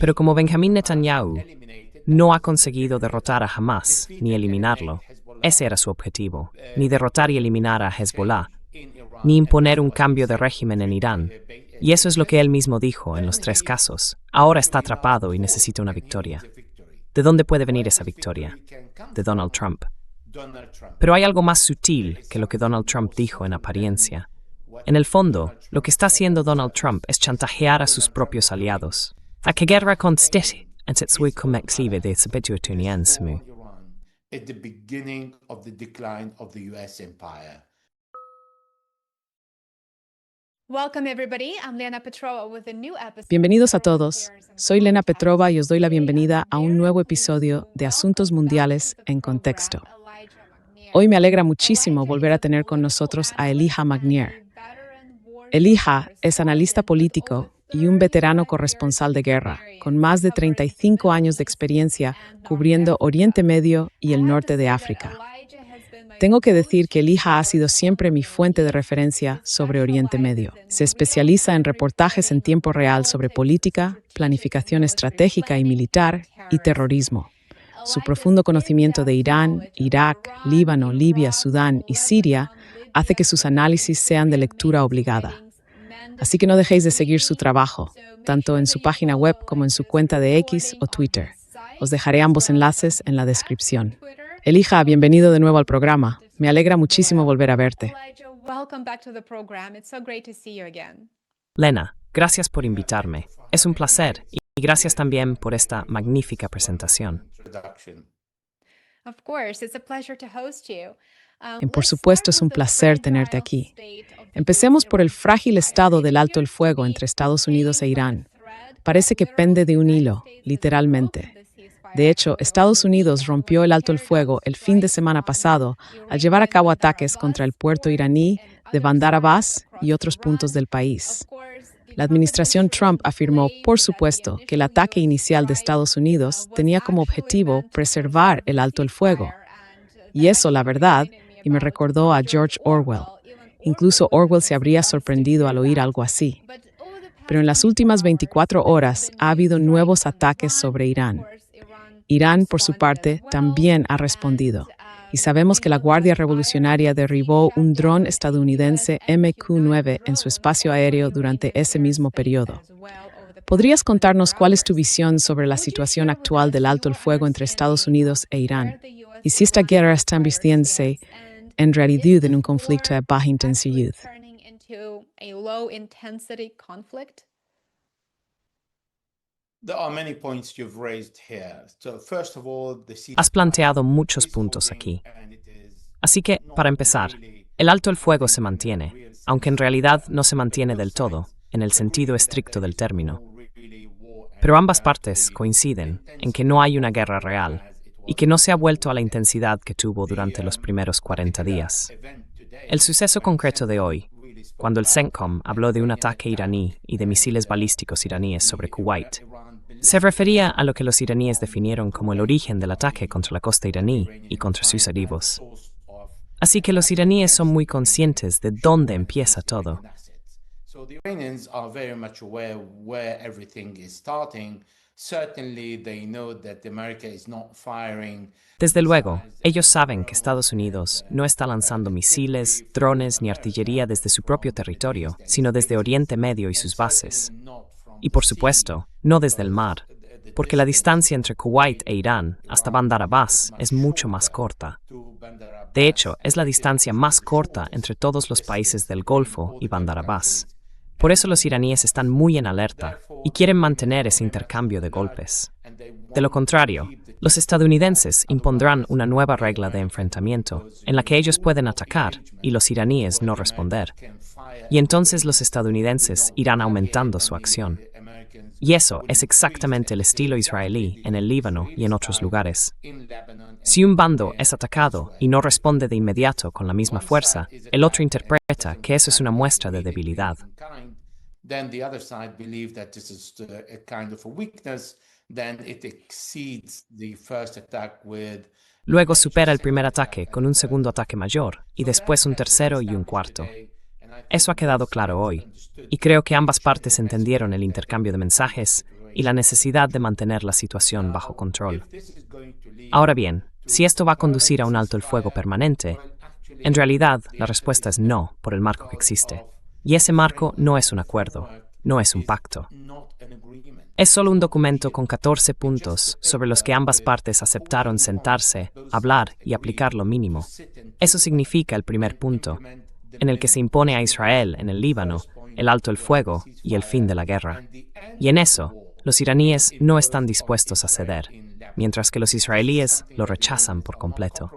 Pero como Benjamin Netanyahu no ha conseguido derrotar a Hamas ni eliminarlo, ese era su objetivo, ni derrotar y eliminar a Hezbollah, ni imponer un cambio de régimen en Irán. Y eso es lo que él mismo dijo en los tres casos. Ahora está atrapado y necesita una victoria. ¿De dónde puede venir esa victoria? De Donald Trump. Pero hay algo más sutil que lo que Donald Trump dijo en apariencia. En el fondo, lo que está haciendo Donald Trump es chantajear a sus propios aliados. A que guerra constante entre su comexlive de Sabetuniansmu. At the beginning of the decline of the US empire. Welcome everybody. I'm Lena Petrova with a new episode. Bienvenidos a todos. Soy Lena Petrova y os doy la bienvenida a un nuevo episodio de Asuntos Mundiales en Contexto. Hoy me alegra muchísimo volver a tener con nosotros a Elijah Magnier. Elijah es analista político y un veterano corresponsal de guerra, con más de 35 años de experiencia cubriendo Oriente Medio y el norte de África. Tengo que decir que Elijah ha sido siempre mi fuente de referencia sobre Oriente Medio. Se especializa en reportajes en tiempo real sobre política, planificación estratégica y militar y terrorismo. Su profundo conocimiento de Irán, Irak, Líbano, Libia, Sudán y Siria hace que sus análisis sean de lectura obligada. Así que no dejéis de seguir su trabajo, tanto en su página web como en su cuenta de X o Twitter. Os dejaré ambos enlaces en la descripción. Elijah, bienvenido de nuevo al programa. Me alegra muchísimo volver a verte. Lena, gracias por invitarme. Es un placer y gracias también por esta magnífica presentación. Por supuesto, es un placer tenerte aquí. Empecemos por el frágil estado del alto el fuego entre Estados Unidos e Irán. Parece que pende de un hilo, literalmente. De hecho, Estados Unidos rompió el alto el fuego el fin de semana pasado al llevar a cabo ataques contra el puerto iraní de Bandar Abbas y otros puntos del país. La administración Trump afirmó, por supuesto, que el ataque inicial de Estados Unidos tenía como objetivo preservar el alto el fuego. Y eso, la verdad, y me recordó a George Orwell. Incluso Orwell se habría sorprendido al oír algo así. Pero en las últimas 24 horas ha habido nuevos ataques sobre Irán. Irán, por su parte, también ha respondido. Y sabemos que la Guardia Revolucionaria derribó un dron estadounidense MQ-9 en su espacio aéreo durante ese mismo periodo. ¿Podrías contarnos cuál es tu visión sobre la situación actual del alto el fuego entre Estados Unidos e Irán? Y si esta guerra está convirtiéndose en realidad en un conflicto de baja intensidad. Has planteado muchos puntos aquí. Así que, para empezar, el alto el fuego se mantiene, aunque en realidad no se mantiene del todo, en el sentido estricto del término. Pero ambas partes coinciden en que no hay una guerra real y que no se ha vuelto a la intensidad que tuvo durante los primeros 40 días. El suceso concreto de hoy, cuando el CENTCOM habló de un ataque iraní y de misiles balísticos iraníes sobre Kuwait, se refería a lo que los iraníes definieron como el origen del ataque contra la costa iraní y contra sus aliados. Así que los iraníes son muy conscientes de dónde empieza todo. Desde luego, ellos saben que Estados Unidos no está lanzando misiles, drones ni artillería desde su propio territorio, sino desde Oriente Medio y sus bases. Y por supuesto, no desde el mar, porque la distancia entre Kuwait e Irán hasta Bandar Abbas es mucho más corta. De hecho, es la distancia más corta entre todos los países del Golfo y Bandar Abbas. Por eso los iraníes están muy en alerta y quieren mantener ese intercambio de golpes. De lo contrario, los estadounidenses impondrán una nueva regla de enfrentamiento en la que ellos pueden atacar y los iraníes no responder. Y entonces los estadounidenses irán aumentando su acción. Y eso es exactamente el estilo israelí en el Líbano y en otros lugares. Si un bando es atacado y no responde de inmediato con la misma fuerza, el otro interpreta que eso es una muestra de debilidad. Luego supera el primer ataque con un segundo ataque mayor y después un tercero y un cuarto. Eso ha quedado claro hoy, y creo que ambas partes entendieron el intercambio de mensajes y la necesidad de mantener la situación bajo control. Ahora bien, si esto va a conducir a un alto el fuego permanente, en realidad la respuesta es no por el marco que existe. Y ese marco no es un acuerdo, no es un pacto. Es solo un documento con 14 puntos sobre los que ambas partes aceptaron sentarse, hablar y aplicar lo mínimo. Eso significa el primer punto, en el que se impone a Israel en el Líbano el alto el fuego y el fin de la guerra. Y en eso, los iraníes no están dispuestos a ceder, mientras que los israelíes lo rechazan por completo.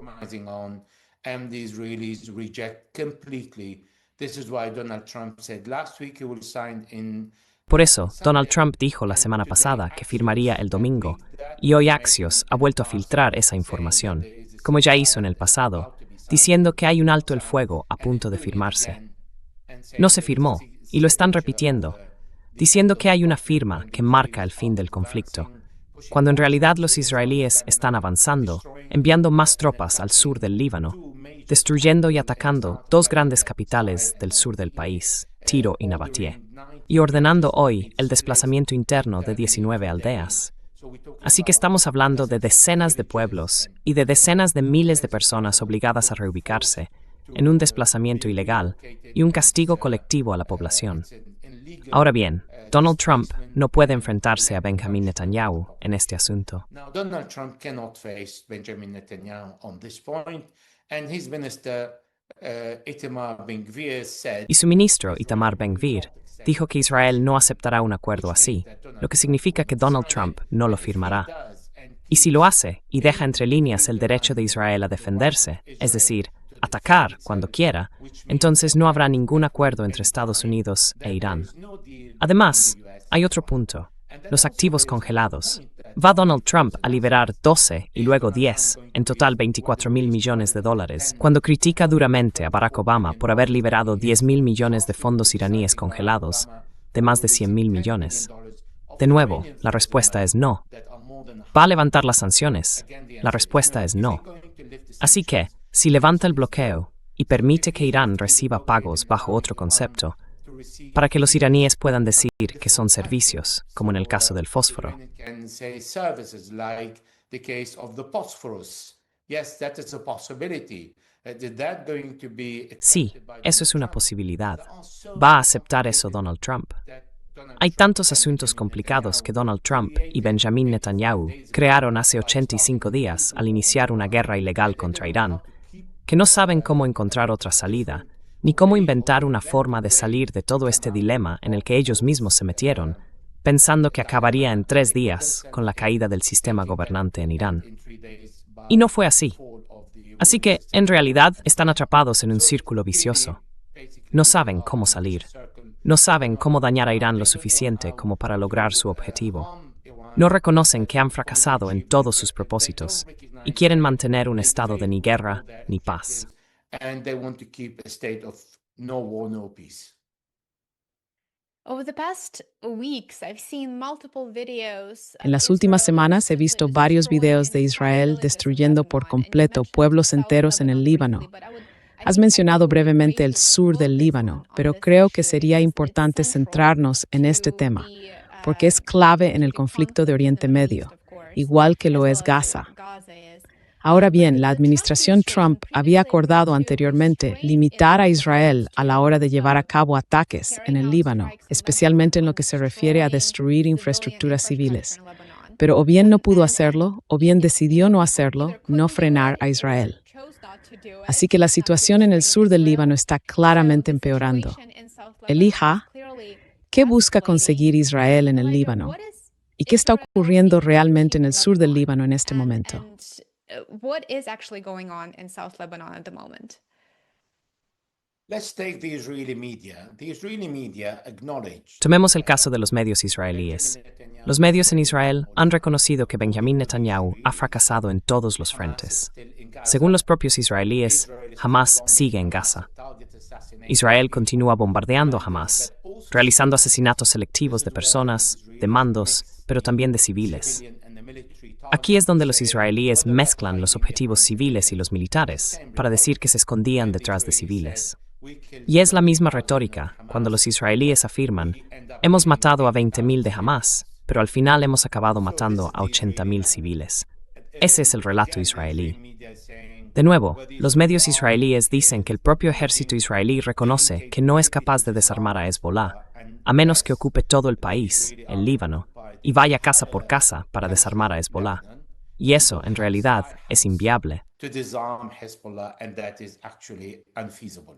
Por eso, Donald Trump dijo la semana pasada que firmaría el domingo, y hoy Axios ha vuelto a filtrar esa información, como ya hizo en el pasado, diciendo que hay un alto el fuego a punto de firmarse. No se firmó, y lo están repitiendo, diciendo que hay una firma que marca el fin del conflicto, cuando en realidad los israelíes están avanzando, enviando más tropas al sur del Líbano, destruyendo y atacando dos grandes capitales del sur del país, Tiro y Nabatie, y ordenando hoy el desplazamiento interno de 19 aldeas. Así que estamos hablando de decenas de pueblos y de decenas de miles de personas obligadas a reubicarse, en un desplazamiento ilegal y un castigo colectivo a la población. Ahora bien, Donald Trump no puede enfrentarse a Benjamin Netanyahu en este asunto. Donald Trump cannot face Benjamin Netanyahu on this point, and his minister Itamar Ben-Gvir said. Y su ministro Itamar Ben-Gvir dijo que Israel no aceptará un acuerdo así, lo que significa que Donald Trump no lo firmará. Y si lo hace y deja entre líneas el derecho de Israel a defenderse, es decir, atacar cuando quiera, entonces no habrá ningún acuerdo entre Estados Unidos e Irán. Además, hay otro punto, los activos congelados. Va Donald Trump a liberar 12 y luego 10, en total $24,000 millones, cuando critica duramente a Barack Obama por haber liberado $10,000 millones de fondos iraníes congelados, de más de $100,000 millones. De nuevo, la respuesta es no. ¿Va a levantar las sanciones? La respuesta es no. Así que, si levanta el bloqueo y permite que Irán reciba pagos bajo otro concepto, para que los iraníes puedan decir que son servicios, como en el caso del fósforo. Sí, eso es una posibilidad. ¿Va a aceptar eso Donald Trump? Hay tantos asuntos complicados que Donald Trump y Benjamin Netanyahu crearon hace 85 días al iniciar una guerra ilegal contra Irán, que no saben cómo encontrar otra salida, ni cómo inventar una forma de salir de todo este dilema en el que ellos mismos se metieron, pensando que acabaría en 3 días con la caída del sistema gobernante en Irán. Y no fue así. Así que, en realidad, están atrapados en un círculo vicioso. No saben cómo salir. No saben cómo dañar a Irán lo suficiente como para lograr su objetivo. No reconocen que han fracasado en todos sus propósitos y quieren mantener un estado de ni guerra ni paz. En las últimas semanas he visto varios videos de Israel destruyendo por completo pueblos enteros en el Líbano. Has mencionado brevemente el sur del Líbano, pero creo que sería importante centrarnos en este tema, porque es clave en el conflicto de Oriente Medio, igual que lo es Gaza. Ahora bien, la administración Trump había acordado anteriormente limitar a Israel a la hora de llevar a cabo ataques en el Líbano, especialmente en lo que se refiere a destruir infraestructuras civiles. Pero o bien no pudo hacerlo, o bien decidió no hacerlo, no frenar a Israel. Así que la situación en el sur del Líbano está claramente empeorando. Elija, ¿qué busca conseguir Israel en el Líbano? ¿Y qué está ocurriendo realmente en el sur del Líbano en este momento? What is actually going on in South Lebanon at the moment? Let's take the Israeli media. The Israeli media acknowledged. Tomemos el caso de los medios israelíes. Los medios en Israel han reconocido que Benjamin Netanyahu ha fracasado en todos los frentes. Según los propios israelíes, Hamas sigue en Gaza. Israel continúa bombardeando a Hamas, realizando asesinatos selectivos de personas, de mandos, pero también de civiles. Aquí es donde los israelíes mezclan los objetivos civiles y los militares para decir que se escondían detrás de civiles. Y es la misma retórica cuando los israelíes afirman, hemos matado a 20.000 de Hamas, pero al final hemos acabado matando a 80.000 civiles. Ese es el relato israelí. De nuevo, los medios israelíes dicen que el propio ejército israelí reconoce que no es capaz de desarmar a Hezbollah, a menos que ocupe todo el país, el Líbano, y vaya casa por casa para desarmar a Hezbollah. Y eso, en realidad, es inviable. To disarm Hezbollah, and that is actually unfeasible.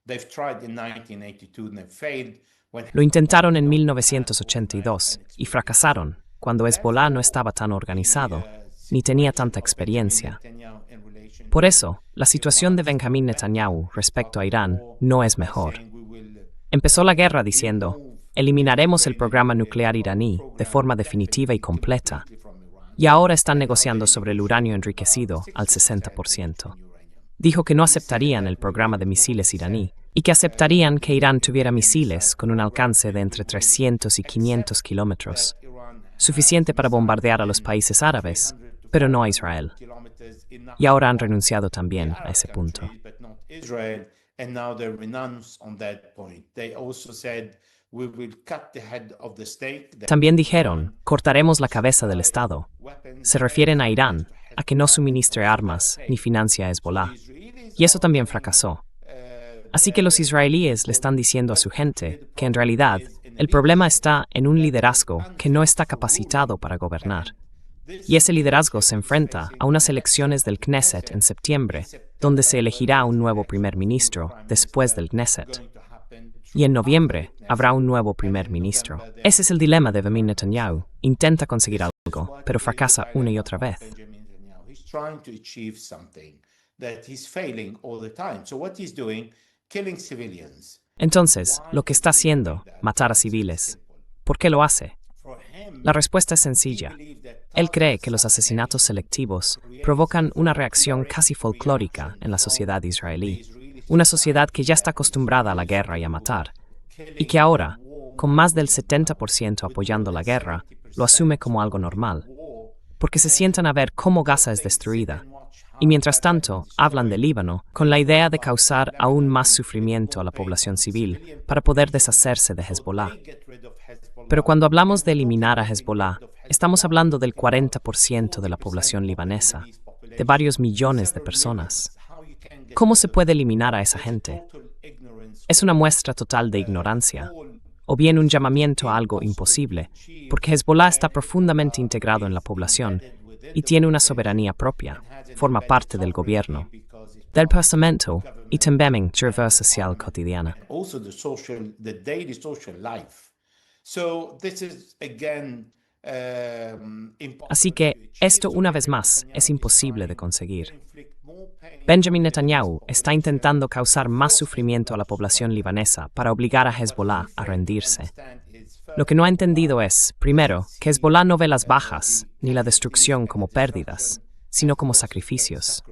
They've tried in 1982 and they failed. Lo intentaron en 1982 y fracasaron cuando Hezbollah no estaba tan organizado ni tenía tanta experiencia. Por eso, la situación de Benjamin Netanyahu respecto a Irán no es mejor. Empezó la guerra diciendo, eliminaremos el programa nuclear iraní de forma definitiva y completa. Y ahora están negociando sobre el uranio enriquecido al 60%. Dijo que no aceptarían el programa de misiles iraní y que aceptarían que Irán tuviera misiles con un alcance de entre 300 y 500 kilómetros, suficiente para bombardear a los países árabes, pero no a Israel. Y ahora han renunciado también a ese punto. También dijeron, cortaremos la cabeza del Estado. Se refieren a Irán, a que no suministre armas ni financia a Hezbollah. Y eso también fracasó. Así que los israelíes le están diciendo a su gente que en realidad el problema está en un liderazgo que no está capacitado para gobernar. Y ese liderazgo se enfrenta a unas elecciones del Knesset en septiembre, donde se elegirá un nuevo primer ministro después del Knesset. Y en noviembre habrá un nuevo primer ministro. Ese es el dilema de Benjamin Netanyahu. Intenta conseguir algo, pero fracasa una y otra vez. Entonces, lo que está haciendo, matar a civiles. ¿Por qué lo hace? La respuesta es sencilla. Él cree que los asesinatos selectivos provocan una reacción casi folclórica en la sociedad israelí, una sociedad que ya está acostumbrada a la guerra y a matar, y que ahora, con más del 70% apoyando la guerra, lo asume como algo normal, porque se sientan a ver cómo Gaza es destruida, y mientras tanto hablan del Líbano con la idea de causar aún más sufrimiento a la población civil para poder deshacerse de Hezbollah. Pero cuando hablamos de eliminar a Hezbollah, estamos hablando del 40% de la población libanesa, de varios millones de personas. ¿Cómo se puede eliminar a esa gente? Es una muestra total de ignorancia, o bien un llamamiento a algo imposible, porque Hezbollah está profundamente integrado en la población y tiene una soberanía propia, forma parte del gobierno, del parlamento y también de la vida social cotidiana. Así que, esto una vez más es imposible de conseguir. Benjamin Netanyahu está intentando causar más sufrimiento a la población libanesa para obligar a Hezbollah a rendirse. Lo que no ha entendido es, primero, que Hezbollah no ve las bajas ni la destrucción como pérdidas, sino como sacrificios.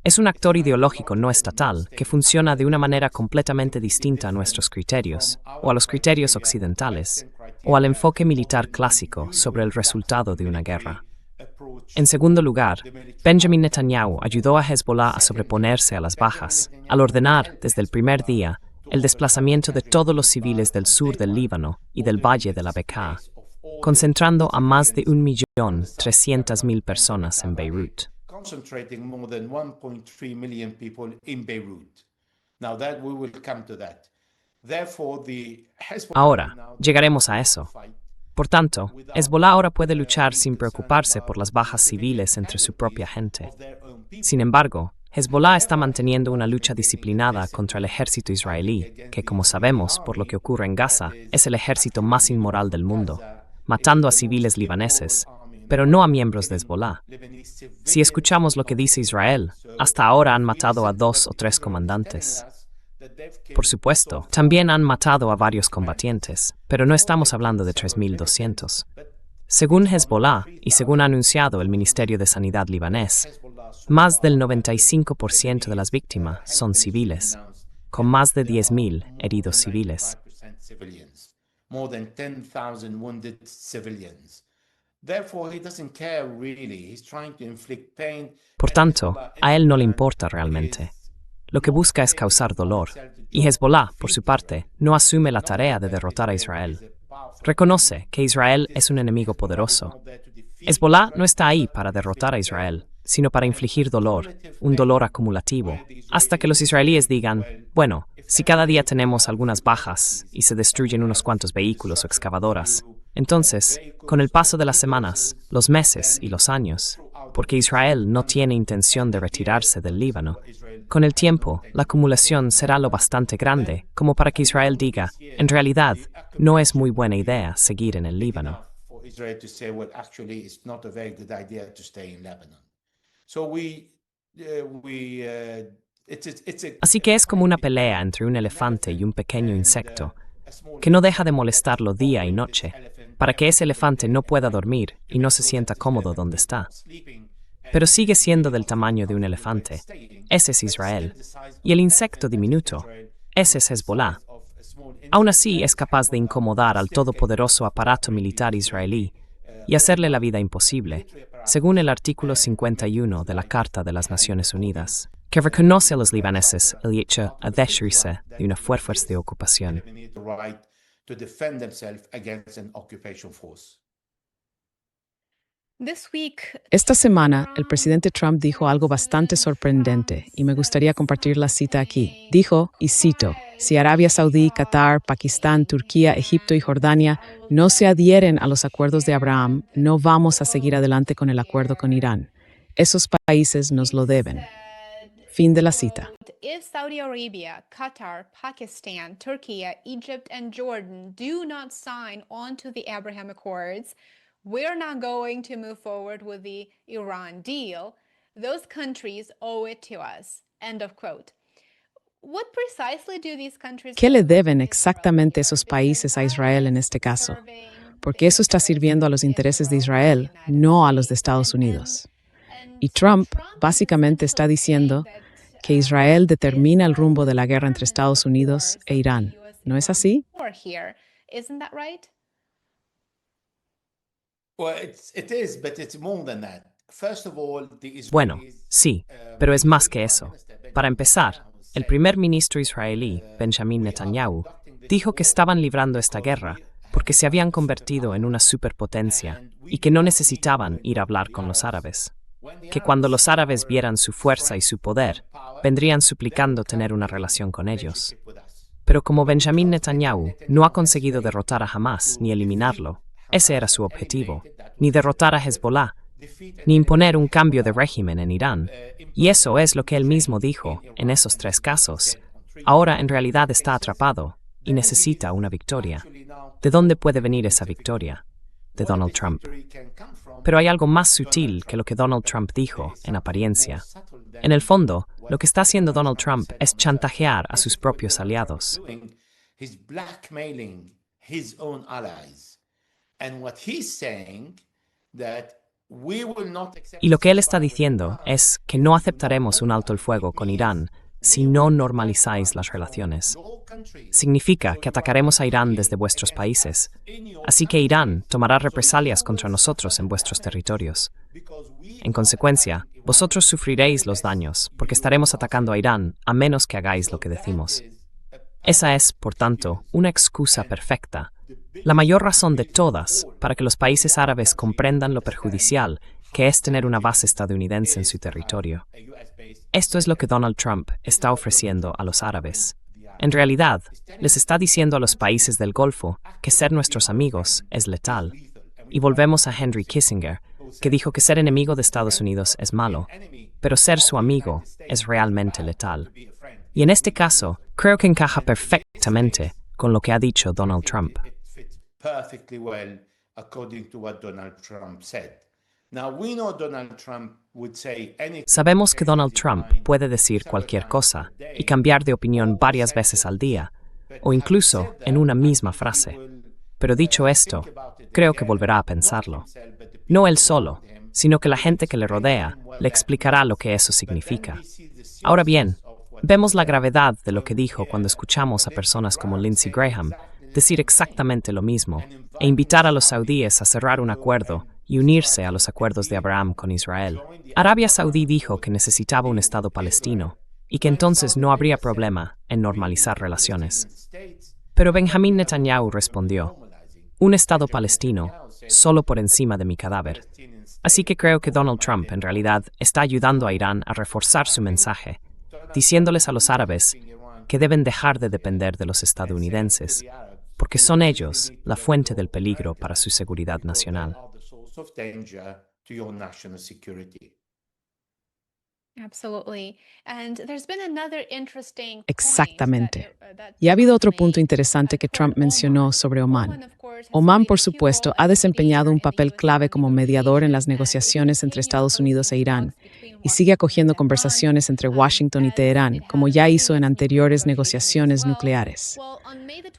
Es un actor ideológico no estatal que funciona de una manera completamente distinta a nuestros criterios, o a los criterios occidentales, o al enfoque militar clásico sobre el resultado de una guerra. En segundo lugar, Benjamin Netanyahu ayudó a Hezbollah a sobreponerse a las bajas, al ordenar, desde el primer día, el desplazamiento de todos los civiles del sur del Líbano y del valle de la Bekaa, concentrando a más de 1.300.000 personas en Beirut. Ahora, llegaremos a eso. Por tanto, Hezbollah ahora puede luchar sin preocuparse por las bajas civiles entre su propia gente. Sin embargo, Hezbollah está manteniendo una lucha disciplinada contra el ejército israelí, que, como sabemos por lo que ocurre en Gaza, es el ejército más inmoral del mundo, matando a civiles libaneses, pero no a miembros de Hezbollah. Si escuchamos lo que dice Israel, hasta ahora han matado a 2 o 3 comandantes. Por supuesto, también han matado a varios combatientes, pero no estamos hablando de 3.200. Según Hezbollah, y según ha anunciado el Ministerio de Sanidad libanés, más del 95% de las víctimas son civiles, con más de 10.000 heridos civiles. Por tanto, a él no le importa realmente. lo que busca es causar dolor, y Hezbollah, por su parte, no asume la tarea de derrotar a Israel. Reconoce que Israel es un enemigo poderoso. Hezbollah no está ahí para derrotar a Israel, sino para infligir dolor, un dolor acumulativo, hasta que los israelíes digan, bueno, si cada día tenemos algunas bajas y se destruyen unos cuantos vehículos o excavadoras, entonces, con el paso de las semanas, los meses y los años, porque Israel no tiene intención de retirarse del Líbano, con el tiempo, la acumulación será lo bastante grande como para que Israel diga, en realidad, no es muy buena idea seguir en el Líbano. Así que es como una pelea entre un elefante y un pequeño insecto, que no deja de molestarlo día y noche, para que ese elefante no pueda dormir y no se sienta cómodo donde está. Pero sigue siendo del tamaño de un elefante. Ese es Israel. Y el insecto diminuto, ese es Hezbollah. Aún así es capaz de incomodar al todopoderoso aparato militar israelí y hacerle la vida imposible, según el artículo 51 de la Carta de las Naciones Unidas, que reconoce a los libaneses el derecho a defenderse de una fuerza de ocupación. Esta semana, el presidente Trump dijo algo bastante sorprendente y me gustaría compartir la cita aquí. Dijo, y cito, si Arabia Saudí, Qatar, Pakistán, Turquía, Egipto y Jordania no se adhieren a los acuerdos de Abraham, no vamos a seguir adelante con el acuerdo con Irán. Esos países nos lo deben. Fin de la cita. If Saudi Arabia, Qatar, Pakistan, Turkey, Egypt, and Jordan do not sign on to the Abraham Accords, we're not going to move forward with the Iran deal. Those countries owe it to us. End of quote. What precisely do these countries... ¿Qué le deben exactamente esos países a Israel en este caso? Porque eso está sirviendo a los intereses de Israel, no a los de Estados Unidos. Y Trump básicamente está diciendo que Israel determina el rumbo de la guerra entre Estados Unidos e Irán. ¿No es así? Isn't that right? Bueno, sí, pero es más que eso. Para empezar, el primer ministro israelí, Benjamin Netanyahu, dijo que estaban librando esta guerra porque se habían convertido en una superpotencia y que no necesitaban ir a hablar con los árabes. Que cuando los árabes vieran su fuerza y su poder, vendrían suplicando tener una relación con ellos. Pero como Benjamin Netanyahu no ha conseguido derrotar a Hamas ni eliminarlo, ese era su objetivo, ni derrotar a Hezbollah, ni imponer un cambio de régimen en Irán. Y eso es lo que él mismo dijo en esos tres casos. Ahora en realidad está atrapado y necesita una victoria. ¿De dónde puede venir esa victoria? De Donald Trump. Pero hay algo más sutil que lo que Donald Trump dijo, en apariencia. En el fondo, lo que está haciendo Donald Trump es chantajear a sus propios aliados. Y lo que él está diciendo es que no aceptaremos un alto el fuego con Irán si no normalizáis las relaciones. Significa que atacaremos a Irán desde vuestros países, así que Irán tomará represalias contra nosotros en vuestros territorios. En consecuencia, vosotros sufriréis los daños, porque estaremos atacando a Irán a menos que hagáis lo que decimos. Esa es, por tanto, una excusa perfecta, la mayor razón de todas para que los países árabes comprendan lo perjudicial que es tener una base estadounidense en su territorio. Esto es lo que Donald Trump está ofreciendo a los árabes. En realidad, les está diciendo a los países del Golfo que ser nuestros amigos es letal. Y volvemos a Henry Kissinger, que dijo que ser enemigo de Estados Unidos es malo, pero ser su amigo es realmente letal. Y en este caso, creo que encaja perfectamente con lo que ha dicho Donald Trump. Sabemos que Donald Trump puede decir cualquier cosa y cambiar de opinión varias veces al día, o incluso en una misma frase. Pero dicho esto, creo que volverá a pensarlo. No él solo, sino que la gente que le rodea le explicará lo que eso significa. Ahora bien, vemos la gravedad de lo que dijo cuando escuchamos a personas como Lindsey Graham decir exactamente lo mismo e invitar a los saudíes a cerrar un acuerdo y unirse a los acuerdos de Abraham con Israel. Arabia Saudí dijo que necesitaba un Estado palestino, y que entonces no habría problema en normalizar relaciones. Pero Benjamín Netanyahu respondió: un Estado palestino solo por encima de mi cadáver. Así que creo que Donald Trump en realidad está ayudando a Irán a reforzar su mensaje, diciéndoles a los árabes que deben dejar de depender de los estadounidenses, porque son ellos la fuente del peligro para su seguridad nacional. Exactamente. Y ha habido otro punto interesante que Trump mencionó sobre Omán. Omán, por supuesto, ha desempeñado un papel clave como mediador en las negociaciones entre Estados Unidos e Irán y sigue acogiendo conversaciones entre Washington y Teherán, como ya hizo en anteriores negociaciones nucleares.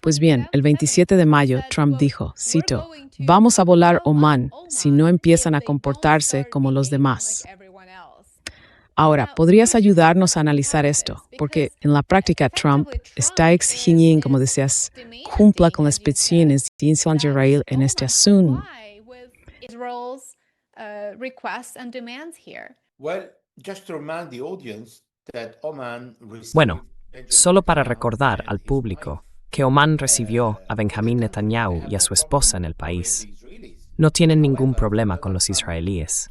Pues bien, el 27 de mayo, Trump dijo, cito, «Vamos a volar Omán si no empiezan a comportarse como los demás». Ahora, ¿podrías ayudarnos a analizar esto? Porque en la práctica Trump está exigiendo, como decías, cumpla con las peticiones de Israel en este asunto. Bueno, solo para recordar al público que Omán recibió a Benjamín Netanyahu y a su esposa en el país. No tienen ningún problema con los israelíes.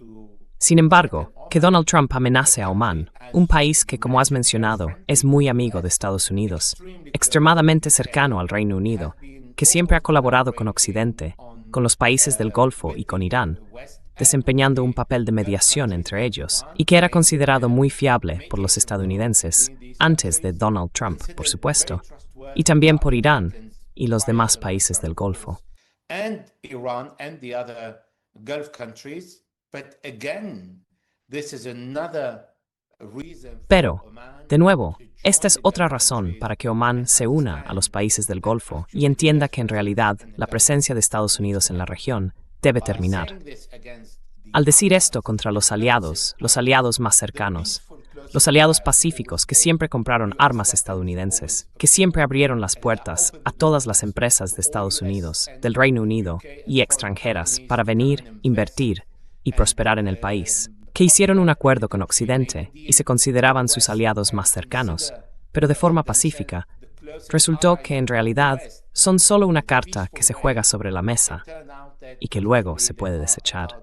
Sin embargo, que Donald Trump amenace a Omán, un país que, como has mencionado, es muy amigo de Estados Unidos, extremadamente cercano al Reino Unido, que siempre ha colaborado con Occidente, con los países del Golfo y con Irán, desempeñando un papel de mediación entre ellos, y que era considerado muy fiable por los estadounidenses, antes de Donald Trump, por supuesto, y también por Irán y los demás países del Golfo. Pero, de nuevo, esta es otra razón para que Omán se una a los países del Golfo y entienda que en realidad la presencia de Estados Unidos en la región debe terminar. Al decir esto contra los aliados más cercanos, los aliados pacíficos que siempre compraron armas estadounidenses, que siempre abrieron las puertas a todas las empresas de Estados Unidos, del Reino Unido y extranjeras para venir, invertir y prosperar en el país, que hicieron un acuerdo con Occidente y se consideraban sus aliados más cercanos, pero de forma pacífica, resultó que en realidad son solo una carta que se juega sobre la mesa y que luego se puede desechar.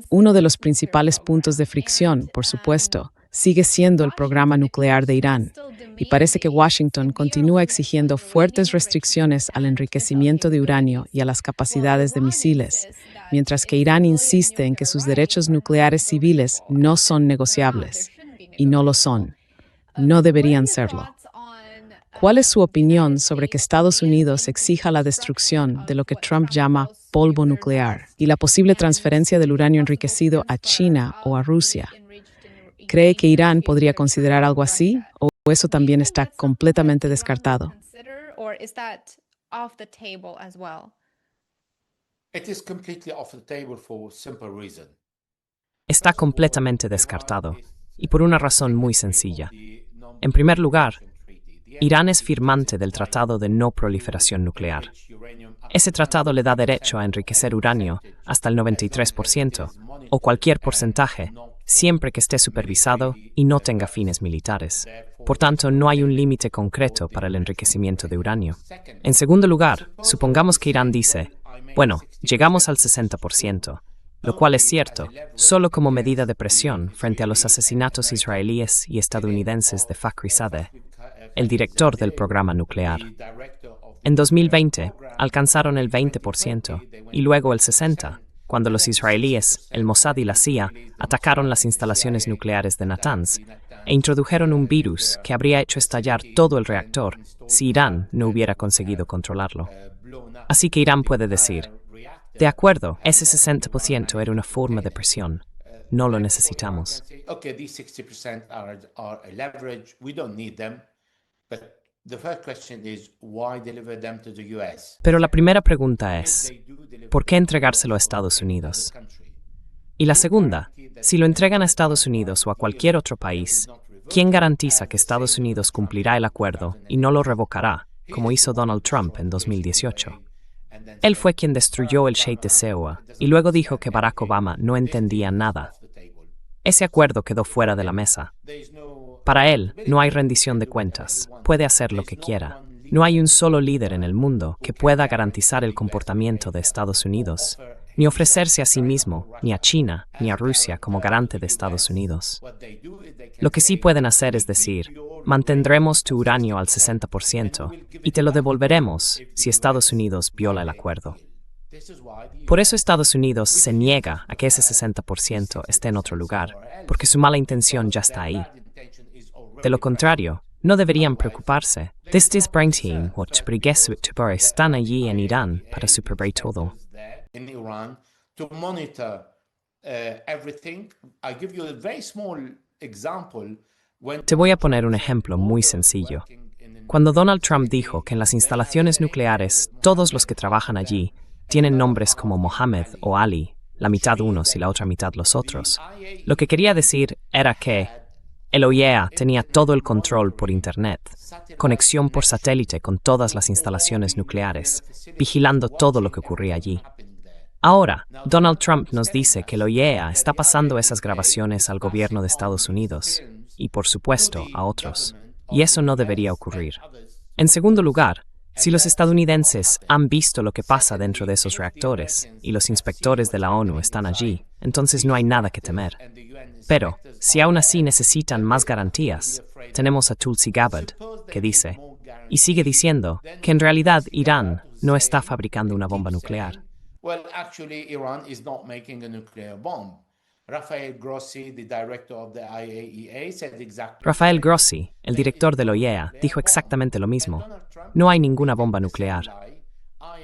Uno de los principales puntos de fricción, por supuesto, sigue siendo el programa nuclear de Irán, y parece que Washington continúa exigiendo fuertes restricciones al enriquecimiento de uranio y a las capacidades de misiles, mientras que Irán insiste en que sus derechos nucleares civiles no son negociables, y no lo son. No deberían serlo. ¿Cuál es su opinión sobre que Estados Unidos exija la destrucción de lo que Trump llama polvo nuclear y la posible transferencia del uranio enriquecido a China o a Rusia? ¿Cree que Irán podría considerar algo así o eso también está completamente descartado? Está completamente descartado, y por una razón muy sencilla. En primer lugar, Irán es firmante del Tratado de No Proliferación Nuclear. Ese tratado le da derecho a enriquecer uranio hasta el 93%, o cualquier porcentaje, siempre que esté supervisado y no tenga fines militares. Por tanto, no hay un límite concreto para el enriquecimiento de uranio. En segundo lugar, supongamos que Irán dice, bueno, llegamos al 60%, lo cual es cierto, solo como medida de presión frente a los asesinatos israelíes y estadounidenses de Fakhrizadeh, el director del programa nuclear. En 2020, alcanzaron el 20% y luego el 60%, cuando los israelíes, el Mossad y la CIA atacaron las instalaciones nucleares de Natanz e introdujeron un virus que habría hecho estallar todo el reactor si Irán no hubiera conseguido controlarlo. Así que Irán puede decir, de acuerdo, ese 60% era una forma de presión. No lo necesitamos. Pero la primera pregunta es, ¿por qué entregárselo a Estados Unidos? Y la segunda, si lo entregan a Estados Unidos o a cualquier otro país, ¿quién garantiza que Estados Unidos cumplirá el acuerdo y no lo revocará, como hizo Donald Trump en 2018? Él fue quien destruyó el Sheikh de Seoua y luego dijo que Barack Obama no entendía nada. Ese acuerdo quedó fuera de la mesa. Para él, no hay rendición de cuentas. Puede hacer lo que quiera. No hay un solo líder en el mundo que pueda garantizar el comportamiento de Estados Unidos, ni ofrecerse a sí mismo, ni a China, ni a Rusia como garante de Estados Unidos. Lo que sí pueden hacer es decir, mantendremos tu uranio al 60% y te lo devolveremos si Estados Unidos viola el acuerdo. Por eso Estados Unidos se niega a que ese 60% esté en otro lugar, porque su mala intención ya está ahí. De lo contrario, no deberían preocuparse. Desde Brainteen, están allí en Irán para supervisar todo. In Iran to monitor everything. I give you a very small example. Te voy a poner un ejemplo muy sencillo. Cuando Donald Trump dijo que en las instalaciones nucleares todos los que trabajan allí tienen nombres como Mohammed o Ali, la mitad unos y la otra mitad los otros, lo que quería decir era que el OIEA tenía todo el control por Internet, conexión por satélite con todas las instalaciones nucleares, vigilando todo lo que ocurría allí. Ahora, Donald Trump nos dice que el OIEA está pasando esas grabaciones al gobierno de Estados Unidos y, por supuesto, a otros. Y eso no debería ocurrir. En segundo lugar, si los estadounidenses han visto lo que pasa dentro de esos reactores y los inspectores de la ONU están allí, entonces no hay nada que temer. Pero, si aún así necesitan más garantías, tenemos a Tulsi Gabbard, que dice, y sigue diciendo, que en realidad Irán no está fabricando una bomba nuclear. Well, actually, Iran is not making a nuclear bomb. Rafael Grossi, the director of the IAEA, said exactly. Rafael Grossi, el director del OIEA, dijo exactamente lo mismo. No hay ninguna bomba nuclear.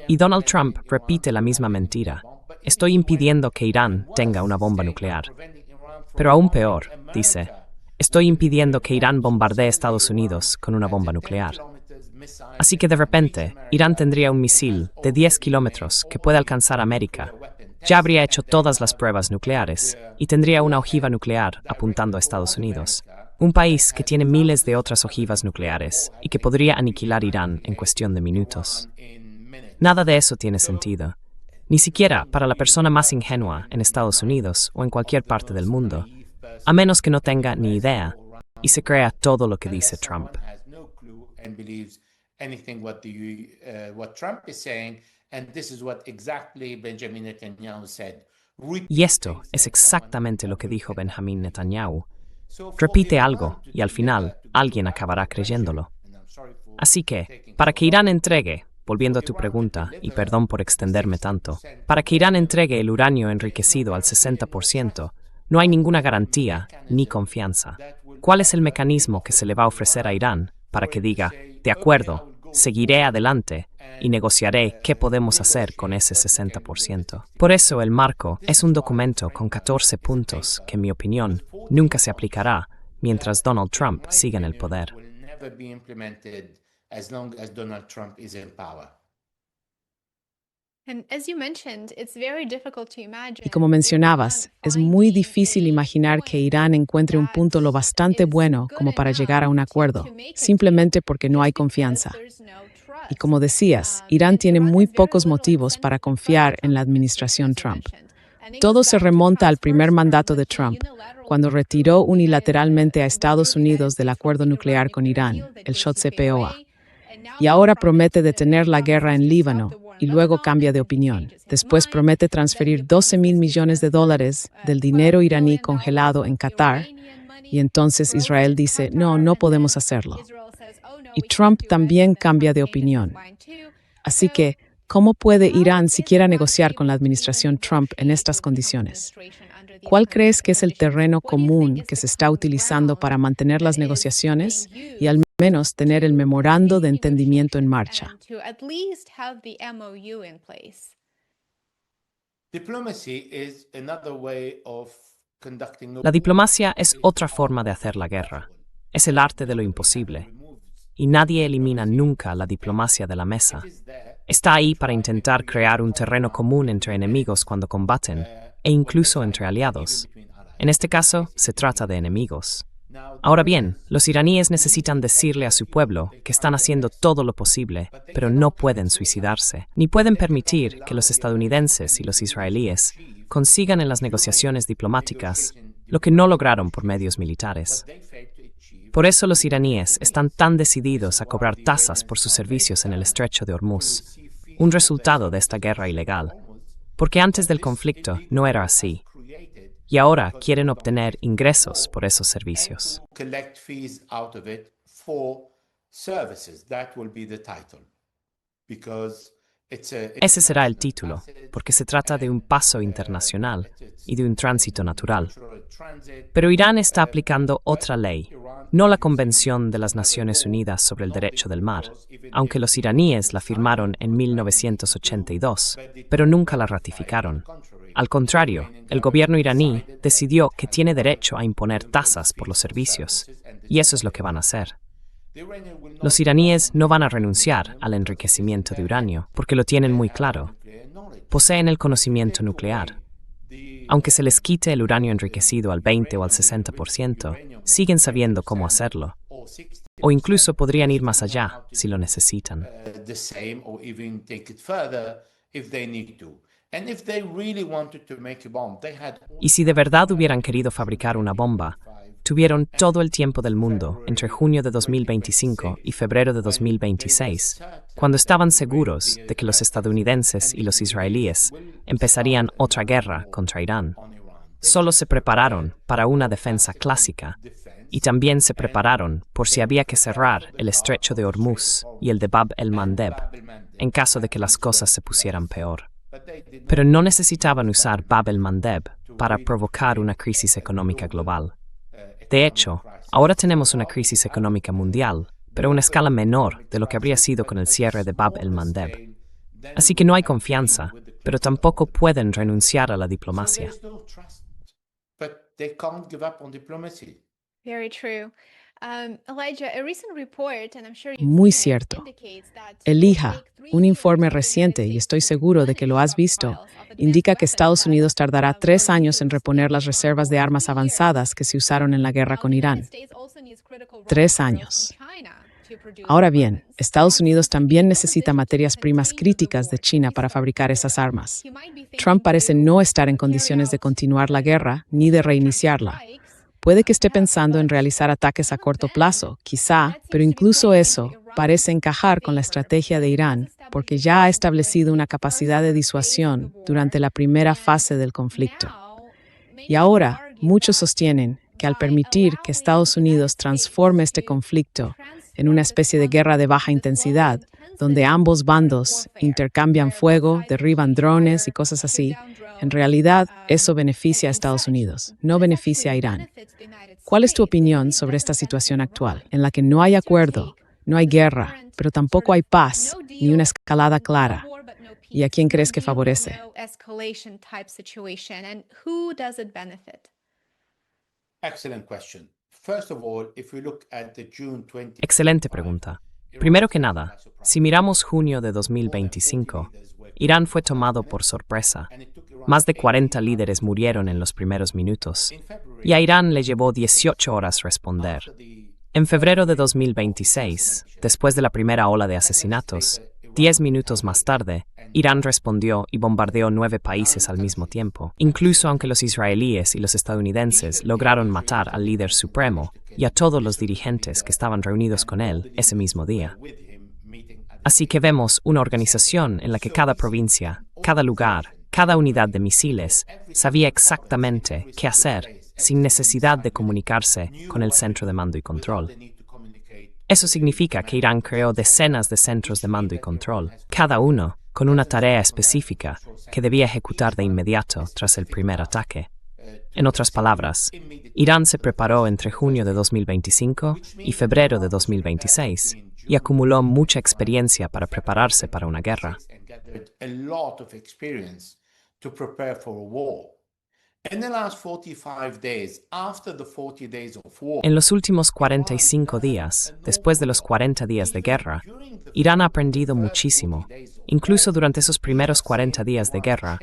Y Donald Trump repite la misma mentira. Estoy impidiendo que Irán tenga una bomba nuclear. Pero aún peor, dice, estoy impidiendo que Irán bombardee Estados Unidos con una bomba nuclear. Así que de repente, Irán tendría un misil de 10 kilómetros que puede alcanzar América. Ya habría hecho todas las pruebas nucleares y tendría una ojiva nuclear apuntando a Estados Unidos. Un país que tiene miles de otras ojivas nucleares y que podría aniquilar Irán en cuestión de minutos. Nada de eso tiene sentido. Ni siquiera para la persona más ingenua en Estados Unidos o en cualquier parte del mundo, a menos que no tenga ni idea y se crea todo lo que dice Trump. Anything what Trump is saying, and this is what exactly Benjamin Netanyahu said. Y esto es exactamente lo que dijo Benjamin Netanyahu. Repite algo y al final alguien acabará creyéndolo. Así que, para que Irán entregue, volviendo a tu pregunta, y perdón por extenderme tanto, para que Irán entregue el uranio enriquecido al 60%, no hay ninguna garantía ni confianza. ¿Cuál es el mecanismo que se le va a ofrecer a Irán para que diga, de acuerdo, seguiré adelante y negociaré qué podemos hacer con ese 60%? Por eso el marco es un documento con 14 puntos que, en mi opinión, nunca se aplicará mientras Donald Trump siga en el poder. Y como mencionabas, es muy difícil imaginar que Irán encuentre un punto lo bastante bueno como para llegar a un acuerdo, simplemente porque no hay confianza. Y como decías, Irán tiene muy pocos motivos para confiar en la administración Trump. Todo se remonta al primer mandato de Trump, cuando retiró unilateralmente a Estados Unidos del acuerdo nuclear con Irán, el JCPOA. Y ahora promete detener la guerra en Líbano, y luego cambia de opinión. Después promete transferir $12,000 millones del dinero iraní congelado en Qatar, y entonces Israel dice, no podemos hacerlo. Y Trump también cambia de opinión. Así que, ¿cómo puede Irán siquiera negociar con la administración Trump en estas condiciones? ¿Cuál crees que es el terreno común que se está utilizando para mantener las negociaciones y al menos tener el memorando de entendimiento en marcha? La diplomacia es otra forma de hacer la guerra. Es el arte de lo imposible. Y nadie elimina nunca la diplomacia de la mesa. Está ahí para intentar crear un terreno común entre enemigos cuando combaten, e incluso entre aliados. En este caso, se trata de enemigos. Ahora bien, los iraníes necesitan decirle a su pueblo que están haciendo todo lo posible, pero no pueden suicidarse, ni pueden permitir que los estadounidenses y los israelíes consigan en las negociaciones diplomáticas lo que no lograron por medios militares. Por eso los iraníes están tan decididos a cobrar tasas por sus servicios en el estrecho de Hormuz, un resultado de esta guerra ilegal, porque antes del conflicto no era así. Y ahora quieren obtener ingresos por esos servicios. Collect fees out of it for services. That will be the title. Because Ese será el título, porque se trata de un paso internacional y de un tránsito natural. Pero Irán está aplicando otra ley, no la Convención de las Naciones Unidas sobre el Derecho del Mar, aunque los iraníes la firmaron en 1982, pero nunca la ratificaron. Al contrario, el gobierno iraní decidió que tiene derecho a imponer tasas por los servicios, y eso es lo que van a hacer. Los iraníes no van a renunciar al enriquecimiento de uranio, porque lo tienen muy claro. Poseen el conocimiento nuclear. Aunque se les quite el uranio enriquecido al 20 o al 60%, siguen sabiendo cómo hacerlo. O incluso podrían ir más allá si lo necesitan. Y si de verdad hubieran querido fabricar una bomba, tuvieron todo el tiempo del mundo entre junio de 2025 y febrero de 2026, cuando estaban seguros de que los estadounidenses y los israelíes empezarían otra guerra contra Irán. Solo se prepararon para una defensa clásica y también se prepararon por si había que cerrar el estrecho de Hormuz y el de Bab el-Mandeb, en caso de que las cosas se pusieran peor. Pero no necesitaban usar Bab el-Mandeb para provocar una crisis económica global. De hecho, ahora tenemos una crisis económica mundial, pero a una escala menor de lo que habría sido con el cierre de Bab el-Mandeb. Así que no hay confianza, pero tampoco pueden renunciar a la diplomacia. Very true. Elijah, a recent report, and I'm sure you've Muy seen it, cierto. indicates that Elija, un informe reciente, y estoy seguro de que lo has visto, indica que Estados Unidos tardará 3 años en reponer las reservas de armas avanzadas que se usaron en la guerra con Irán. 3 años. Ahora bien, Estados Unidos también necesita materias primas críticas de China para fabricar esas armas. Trump parece no estar en condiciones de continuar la guerra ni de reiniciarla. Puede que esté pensando en realizar ataques a corto plazo, quizá, pero incluso eso parece encajar con la estrategia de Irán, porque ya ha establecido una capacidad de disuasión durante la primera fase del conflicto. Y ahora, muchos sostienen que al permitir que Estados Unidos transforme este conflicto en una especie de guerra de baja intensidad, donde ambos bandos intercambian fuego, derriban drones y cosas así, en realidad eso beneficia a Estados Unidos, no beneficia a Irán. ¿Cuál es tu opinión sobre esta situación actual, en la que no hay acuerdo, no hay guerra, pero tampoco hay paz, ni una escalada clara? ¿Y a quién crees que favorece? Excelente pregunta. Primero que nada, si miramos junio de 2025, Irán fue tomado por sorpresa. Más de 40 líderes murieron en los primeros minutos, y a Irán le llevó 18 horas responder. En febrero de 2026, después de la primera ola de asesinatos, 10 minutos más tarde, Irán respondió y bombardeó 9 países al mismo tiempo, incluso aunque los israelíes y los estadounidenses lograron matar al líder supremo y a todos los dirigentes que estaban reunidos con él ese mismo día. Así que vemos una organización en la que cada provincia, cada lugar, cada unidad de misiles sabía exactamente qué hacer sin necesidad de comunicarse con el centro de mando y control. Eso significa que Irán creó decenas de centros de mando y control, cada uno con una tarea específica que debía ejecutar de inmediato tras el primer ataque. En otras palabras, Irán se preparó entre junio de 2025 y febrero de 2026 y acumuló mucha experiencia para prepararse para una guerra. En los últimos 45 días, después de los 40 días de guerra, Irán ha aprendido muchísimo. Incluso durante esos primeros 40 días de guerra,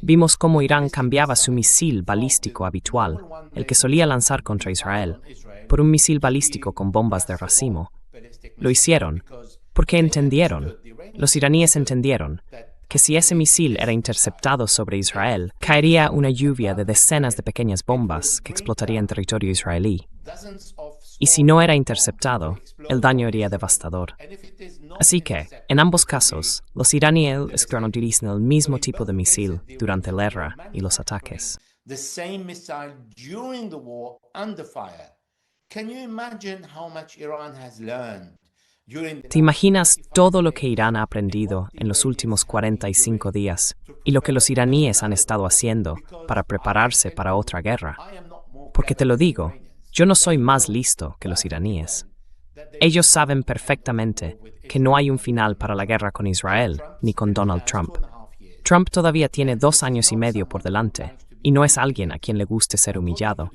vimos cómo Irán cambiaba su misil balístico habitual, el que solía lanzar contra Israel, por un misil balístico con bombas de racimo. Lo hicieron porque entendieron, los iraníes entendieron, que si ese misil era interceptado sobre Israel, caería una lluvia de decenas de pequeñas bombas que explotaría en territorio israelí. Y si no era interceptado, el daño sería devastador. Así que, en ambos casos, los iraníes utilizan el mismo tipo de misil durante la guerra y los ataques. The same missile during the war under fire. Can you imagine how much Iran has learned during the ¿Te imaginas todo lo que Irán ha aprendido en los últimos 45 días y lo que los iraníes han estado haciendo para prepararse para otra guerra? Porque te lo digo, yo no soy más listo que los iraníes. Ellos saben perfectamente que no hay un final para la guerra con Israel ni con Donald Trump. Trump todavía tiene 2 años y medio por delante y no es alguien a quien le guste ser humillado.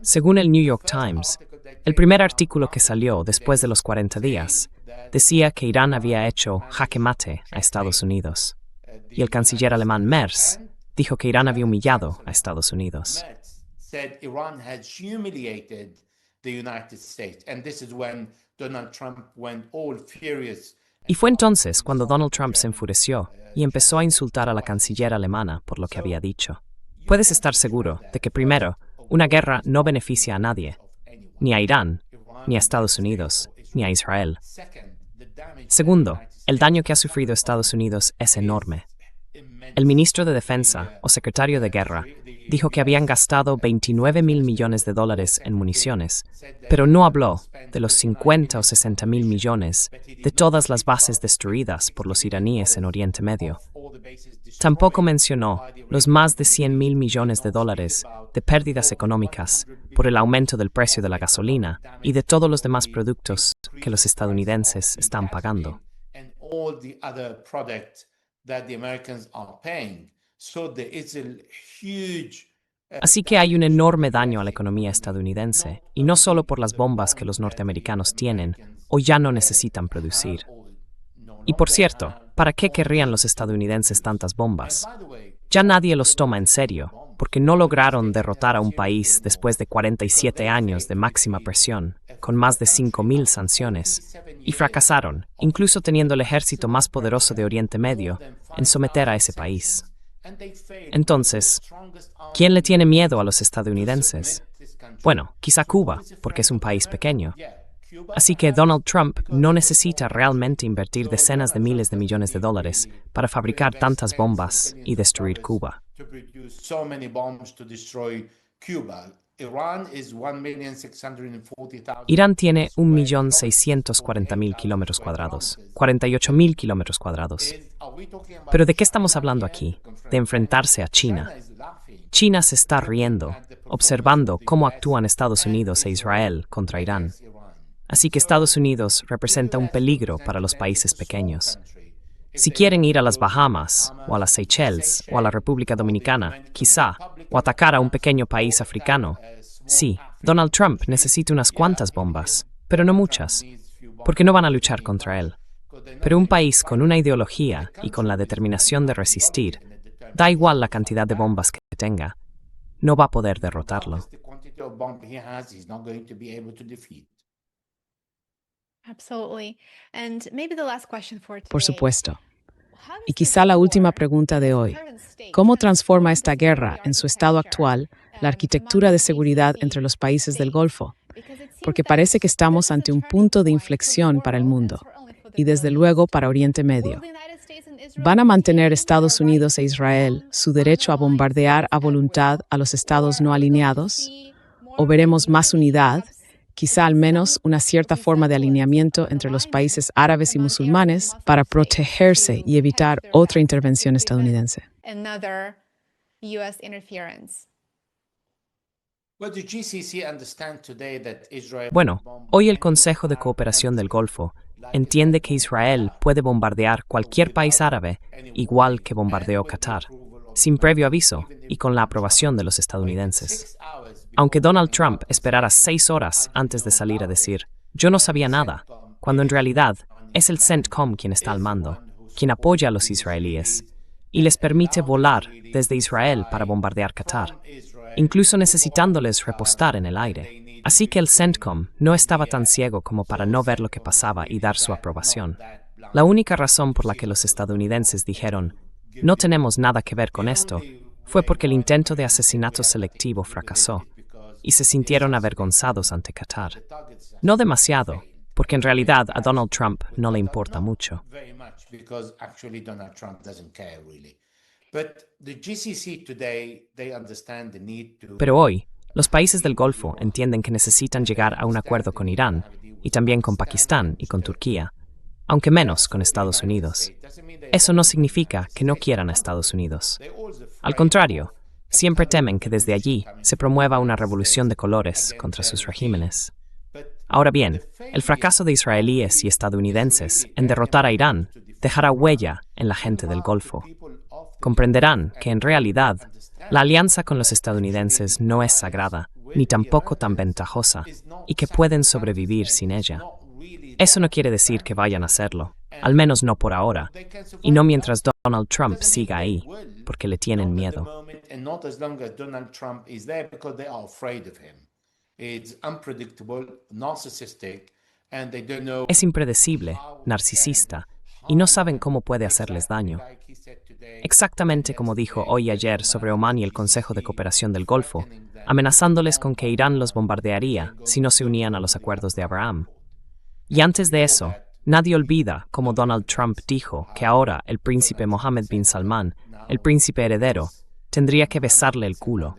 Según el New York Times, el primer artículo que salió después de los 40 días decía que Irán había hecho jaque mate a Estados Unidos. Y el canciller alemán Merz dijo que Irán había humillado a Estados Unidos. said Iran had humiliated the United States. And this is when Donald Trump went all furious. Y fue entonces cuando Donald Trump se enfureció y empezó a insultar a la canciller alemana por lo que había dicho. Puedes estar seguro de que, primero, una guerra no beneficia a nadie, ni a Irán, ni a Estados Unidos, ni a Israel. Segundo, el daño que ha sufrido Estados Unidos es enorme. El ministro de Defensa, o secretario de Guerra, dijo que habían gastado $29,000 millones en municiones, pero no habló de los 50 o 60 mil millones de todas las bases destruidas por los iraníes en Oriente Medio. Tampoco mencionó los más de $100,000 millones de pérdidas económicas por el aumento del precio de la gasolina y de todos los demás productos que los estadounidenses están pagando. Así que hay un enorme daño a la economía estadounidense, y no solo por las bombas que los norteamericanos tienen o ya no necesitan producir. Y por cierto, ¿para qué querrían los estadounidenses tantas bombas? Ya nadie los toma en serio, porque no lograron derrotar a un país después de 47 años de máxima presión, con más de 5,000 sanciones, y fracasaron, incluso teniendo el ejército más poderoso de Oriente Medio, en someter a ese país. Entonces, ¿quién le tiene miedo a los estadounidenses? Bueno, quizá Cuba, porque es un país pequeño. Así que Donald Trump no necesita realmente invertir decenas de miles de millones de dólares para fabricar tantas bombas y destruir Cuba. Irán tiene 1.640.000 kilómetros cuadrados, 48.000 kilómetros cuadrados. Pero ¿de qué estamos hablando aquí? De enfrentarse a China. China se está riendo, observando cómo actúan Estados Unidos e Israel contra Irán. Así que Estados Unidos representa un peligro para los países pequeños. Si quieren ir a las Bahamas, o a las Seychelles, o a la República Dominicana, quizá, o atacar a un pequeño país africano, sí, Donald Trump necesita unas cuantas bombas, pero no muchas, porque no van a luchar contra él. Pero un país con una ideología y con la determinación de resistir, da igual la cantidad de bombas que tenga, no va a poder derrotarlo. Por supuesto. Y quizá la última pregunta de hoy. ¿Cómo transforma esta guerra, en su estado actual, la arquitectura de seguridad entre los países del Golfo? Porque parece que estamos ante un punto de inflexión para el mundo, y desde luego para Oriente Medio. ¿Van a mantener Estados Unidos e Israel su derecho a bombardear a voluntad a los estados no alineados? ¿O veremos más unidad, quizá al menos una cierta forma de alineamiento entre los países árabes y musulmanes para protegerse y evitar otra intervención estadounidense? Bueno, hoy el Consejo de Cooperación del Golfo entiende que Israel puede bombardear cualquier país árabe igual que bombardeó Qatar, sin previo aviso y con la aprobación de los estadounidenses. Aunque Donald Trump esperara 6 horas antes de salir a decir «yo no sabía nada», cuando en realidad es el CENTCOM quien está al mando, quien apoya a los israelíes y les permite volar desde Israel para bombardear Qatar, incluso necesitándoles repostar en el aire. Así que el CENTCOM no estaba tan ciego como para no ver lo que pasaba y dar su aprobación. La única razón por la que los estadounidenses dijeron «no tenemos nada que ver con esto» fue porque el intento de asesinato selectivo fracasó y se sintieron avergonzados ante Qatar. No demasiado, porque en realidad a Donald Trump no le importa mucho. Very much, because actually Donald Trump doesn't care really. But the GCC today, they understand the need to. Pero hoy, los países del Golfo entienden que necesitan llegar a un acuerdo con Irán y también con Pakistán y con Turquía, aunque menos con Estados Unidos. Eso no significa que no quieran a Estados Unidos. Al contrario, siempre temen que desde allí se promueva una revolución de colores contra sus regímenes. Ahora bien, el fracaso de israelíes y estadounidenses en derrotar a Irán dejará huella en la gente del Golfo. Comprenderán que en realidad la alianza con los estadounidenses no es sagrada, ni tampoco tan ventajosa, y que pueden sobrevivir sin ella. Eso no quiere decir que vayan a hacerlo, al menos no por ahora, y no mientras Donald Trump siga ahí, porque le tienen miedo. And not as long as Donald Trump is there because they are afraid of him. It's unpredictable, narcissistic, and they don't know. Es impredecible, narcisista, y no saben cómo puede hacerles daño. Exactamente como dijo hoy y ayer sobre Omán y el Consejo de Cooperación del Golfo, amenazándoles con que Irán los bombardearía si no se unían a los acuerdos de Abraham. Y antes de eso, nadie olvida cómo Donald Trump dijo que ahora el príncipe Mohammed bin Salman, el príncipe heredero, tendría que besarle el culo.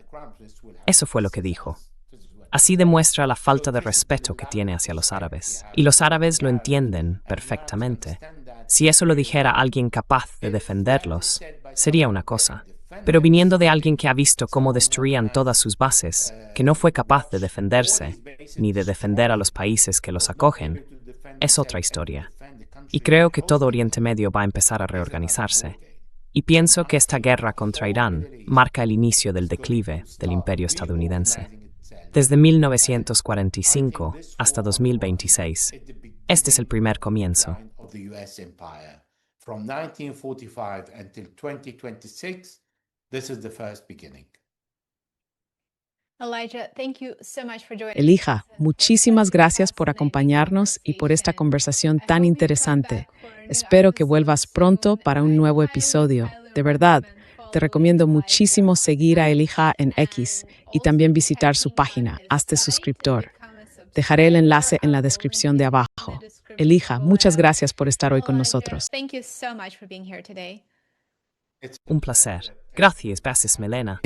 Eso fue lo que dijo. Así demuestra la falta de respeto que tiene hacia los árabes. Y los árabes lo entienden perfectamente. Si eso lo dijera alguien capaz de defenderlos, sería una cosa. Pero viniendo de alguien que ha visto cómo destruían todas sus bases, que no fue capaz de defenderse, ni de defender a los países que los acogen, es otra historia. Y creo que todo Oriente Medio va a empezar a reorganizarse. Y pienso que esta guerra contra Irán marca el inicio del declive del imperio estadounidense. Desde 1945 hasta 2026, este es el primer comienzo. Of the US empire. From 1945 until 2026, this is the first beginning. Elijah, thank you so much for joining. Elijah, muchísimas gracias por acompañarnos y por esta conversación tan interesante. Espero que vuelvas pronto para un nuevo episodio. De verdad, te recomiendo muchísimo seguir a Elijah en X y también visitar su página, hazte suscriptor. Dejaré el enlace en la descripción de abajo. Elijah, muchas gracias por estar hoy con nosotros. Thank you so much for being here today. Un placer. Gracias, Milena.